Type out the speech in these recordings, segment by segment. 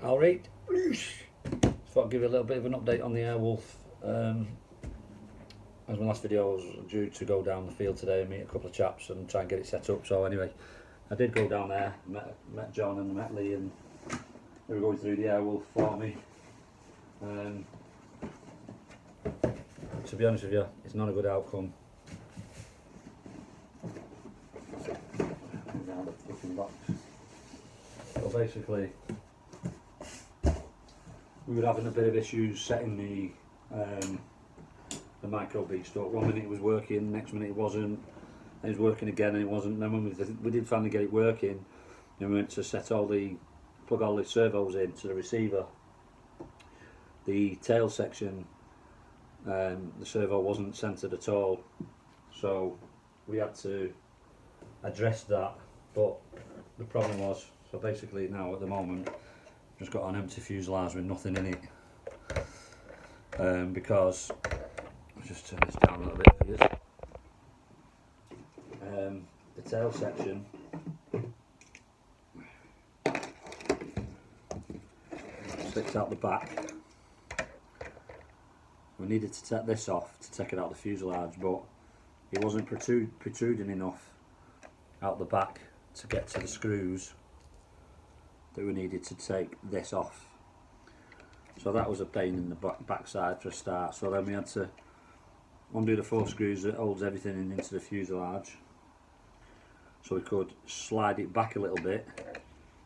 Alright, thought I'd give you a little bit of an update on the AirWolf. As my last video, I was due to go down the field today and meet a couple of chaps and try and get it set up. So anyway, I did go down there, met John and met Lee, and they were going through the AirWolf for me. To be honest with you, it's not a good outcome. Down the fucking box. So basically, we were having a bit of issues setting the micro beast up. 1 minute it was working, next minute it wasn't. It was working again and it wasn't. Then when we did finally get it working, then we went to plug all the servos into the receiver. The tail section, the servo wasn't centered at all, so we had to address that. But the problem was, so basically now at the moment, I've just got an empty fuselage with nothing in it, because I'll just turn this down a little bit for you. The tail section sticks out the back. We needed to take this off to take it out of the fuselage, but it wasn't protruding enough out the back to get to the screws that we needed to take this off. So that was a pain in the backside for a start. So then we had to undo the 4 screws that holds everything into the fuselage, so we could slide it back a little bit,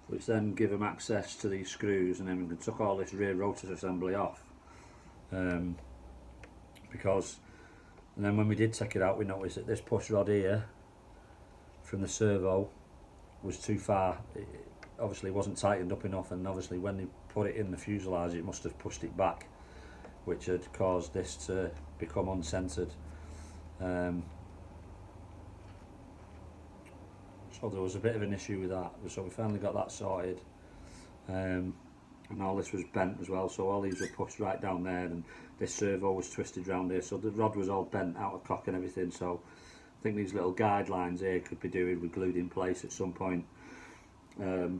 which then give them access to these screws, and then we took all this rear rotor assembly off. And then when we did take it out, we noticed that this push rod here from the servo was too far. It obviously wasn't tightened up enough, and obviously when they put it in the fuselage it must have pushed it back, which had caused this to become uncentered. So there was a bit of an issue with that, so we finally got that sorted. And all this was bent as well, so all these were pushed right down there, and this servo was twisted round here, so the rod was all bent out of cock and everything. So I think these little guidelines here could be doing with glued in place at some point. And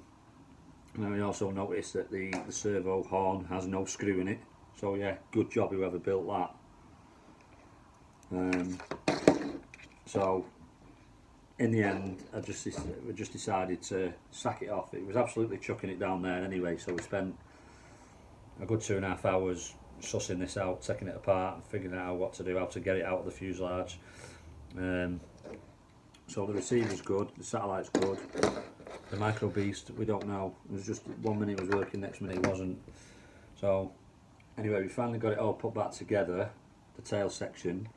then we also noticed that the servo horn has no screw in it, so yeah, good job whoever built that. So in the end, we just decided to sack it off. It was absolutely chucking it down there anyway, so we spent a good 2.5 hours sussing this out, taking it apart and figuring out what to do, how to get it out of the fuselage. So the receiver's good, the satellite's good, the micro beast, we don't know. It was just 1 minute it was working, next minute it wasn't. So anyway, we finally got it all put back together, the tail section,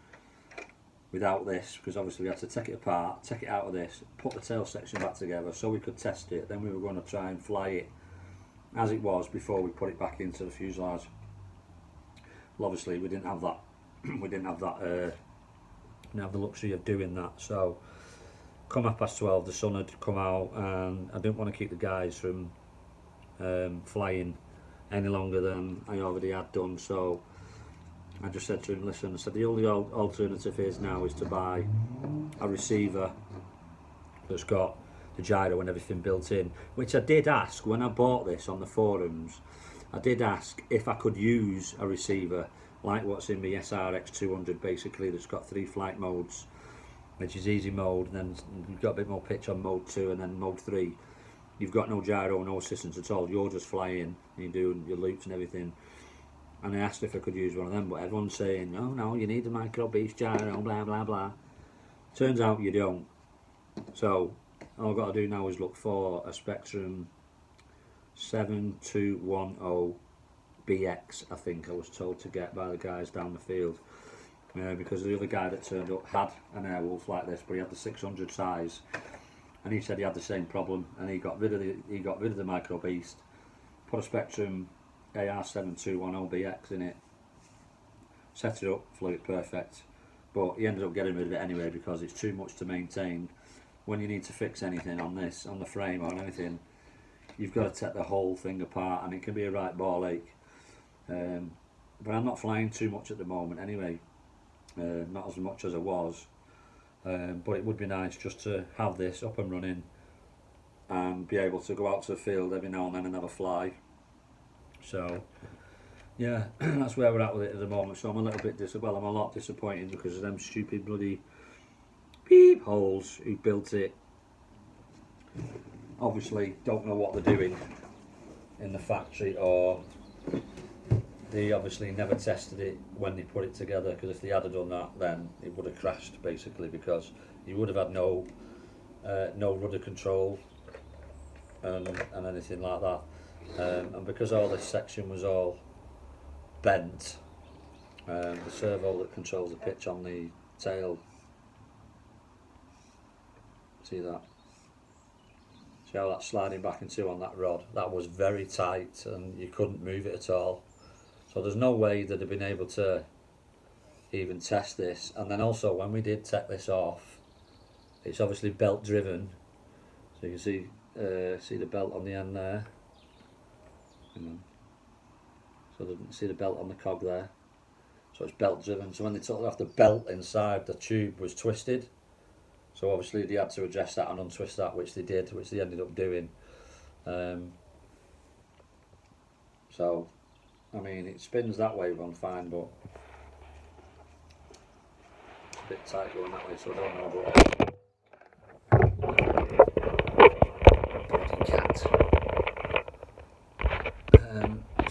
without this, because obviously we had to take it apart, take it out of this, put the tail section back together so we could test it. Then we were going to try and fly it as it was before we put it back into the fuselage. Well, obviously we didn't have that. We didn't have the luxury of doing that. So come 12:30, the sun had come out, and I didn't want to keep the guys from flying any longer than I already had done. So I just said to him, listen, I said the only alternative is now is to buy a receiver that's got the gyro and everything built in, which I did ask when I bought this on the forums. I did ask if I could use a receiver like what's in the SRX 200, basically, that's got 3 flight modes, which is easy mode, and then you've got a bit more pitch on mode 2, and then mode 3 you've got no gyro, no assistance at all, you're just flying and you're doing your loops and everything. And I asked if I could use one of them, but everyone's saying, no, you need a micro beast gyro, blah blah blah. Turns out you don't. So all I've got to do now is look for a Spectrum 7210BX, I think I was told to get by the guys down the field, because the other guy that turned up had an AirWolf like this, but he had the 600 size, and he said he had the same problem, and he got rid of the micro beast, put a Spectrum AR7210BX in it, set it up, flew it perfect, but he ended up getting rid of it anyway because it's too much to maintain. When you need to fix anything on this, on the frame or on anything, you've got to take the whole thing apart, and it can be a right ball ache. But I'm not flying too much at the moment anyway, not as much as I was, but it would be nice just to have this up and running and be able to go out to the field every now and then and have a fly. So yeah, that's where we're at with it at the moment. So I'm a little bit I'm a lot disappointed because of them stupid bloody beep holes who built it. Obviously don't know what they're doing in the factory, or they obviously never tested it when they put it together, because if they had done that, then it would have crashed basically, because you would have had no rudder control and anything like that, and because all this section was all bent, the servo that controls the pitch on the tail, see that? See how that's sliding back into on that rod? That was very tight and you couldn't move it at all. So there's no way they'd have been able to even test this. And then also when we did take this off, it's obviously belt driven. So you can see the belt on the end there. So you see the belt on the cog there. So it's belt driven. So when they took off, the belt inside the tube was twisted. So obviously they had to address that and untwist that, which they did, which they ended up doing. So, I mean, it spins that way one fine, but it's a bit tight going that way, so I don't know. Bloody cat.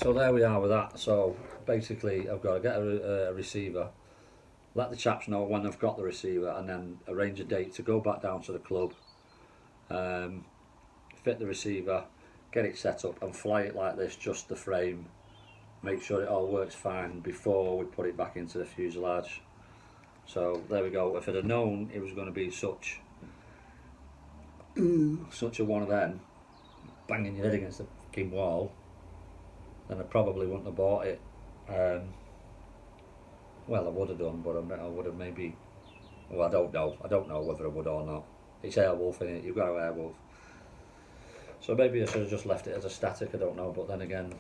So there we are with that. So basically, I've got to get a receiver. Let the chaps know when they've got the receiver, and then arrange a date to go back down to the club, fit the receiver, get it set up and fly it like this, just the frame, make sure it all works fine before we put it back into the fuselage. So there we go. If I'd have known it was going to be such a one of them, banging your head against the fucking wall, then I probably wouldn't have bought it. Well, I would have done, but I would have maybe. Well, I don't know. I don't know whether I would or not. It's AirWolf, innit? You've got an AirWolf. So maybe I should have just left it as a static. I don't know. But then again,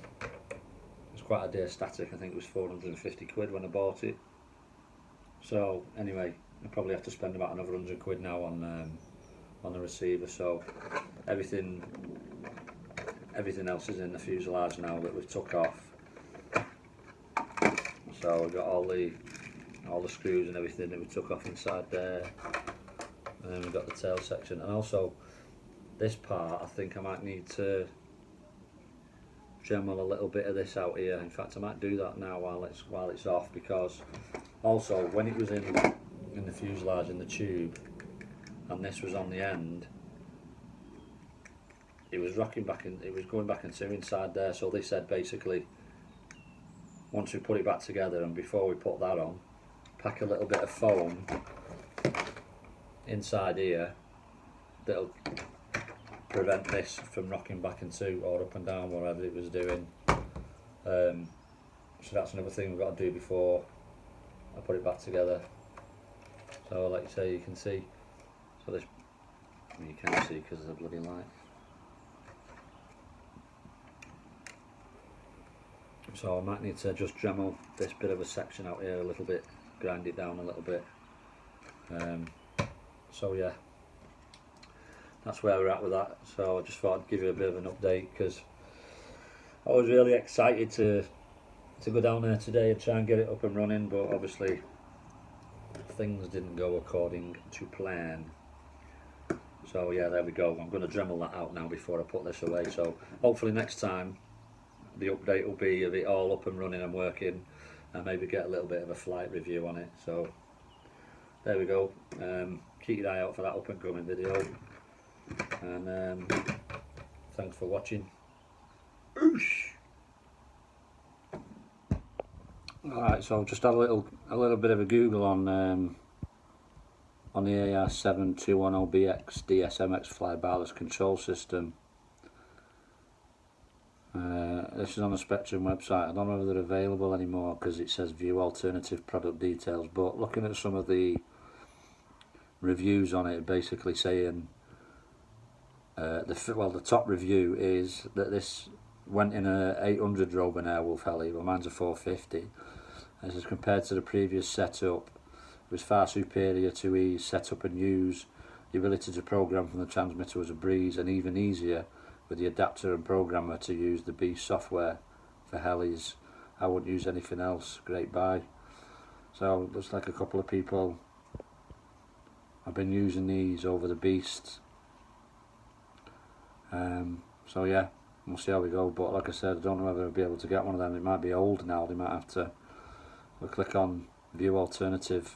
it's quite a dear static. I think it was 450 quid when I bought it. So anyway, I probably have to spend about another 100 quid now on the receiver. So everything else is in the fuselage now that we've took off. So we've got all the screws and everything that we took off inside there, and then we've got the tail section, and also this part I think I might need to Dremel a little bit of this out here. In fact, I might do that now while it's off, because also when it was in the fuselage in the tube and this was on the end, it was rocking back in, it was going back and two inside there. So they said basically, once we put it back together and before we put that on, pack a little bit of foam inside here that'll prevent this from rocking back and two or up and down, whatever it was doing. So that's another thing we've got to do before I put it back together. So like you say, you can see, so this, you can't see because of the bloody light. So I might need to just Dremel this bit of a section out here a little bit, grind it down a little bit. So yeah, that's where we're at with that. So I just thought I'd give you a bit of an update, because I was really excited to go down there today and try and get it up and running, but obviously things didn't go according to plan. So yeah, there we go. I'm going to Dremel that out now before I put this away. So hopefully next time the update will be of it all up and running and working, and maybe get a little bit of a flight review on it. So there we go. Keep your eye out for that up and coming video, and thanks for watching. Alright, so just had a little bit of a Google on the AR7210BX DSMX fly-barless control system. This is on the Spectrum website. I don't know whether they're available anymore because it says view alternative product details, but looking at some of the reviews on it, basically saying the top review is that this went in a 800 Roban AirWolf heli, but mine's a 450. As is compared to the previous setup, it was far superior to ease, setup and use. The ability to program from the transmitter was a breeze, and even easier with the adapter and programmer to use the Beast software. for helis. I wouldn't use anything else. Great buy. So looks like a couple of people have been using these over the beasts. So yeah, we'll see how we go. But like I said, I don't know whether I'll be able to get one of them. It might be old now. They might have to. We'll click on view alternative,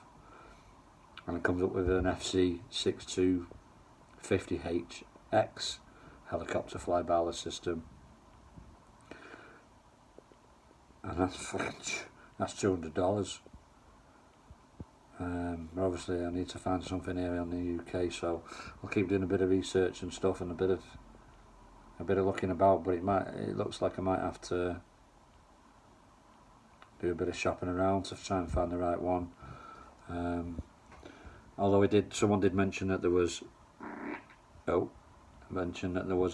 and it comes up with an FC 6250HX helicopter flybarless system, and that's $200. Obviously I need to find something here in the UK, so I'll keep doing a bit of research and stuff and a bit of looking about, but it looks like I might have to do a bit of shopping around to try and find the right one. Although someone did mention that there was a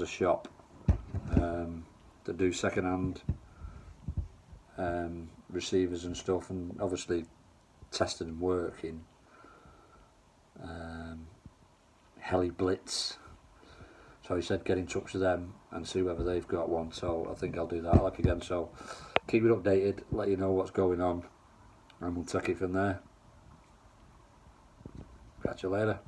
shop that do second-hand receivers and stuff, and obviously tested and working. Heli Blitz. So he said get in touch with them and see whether they've got one. So I think I'll do that like again. So keep it updated, let you know what's going on, and we'll take it from there. Catch you later.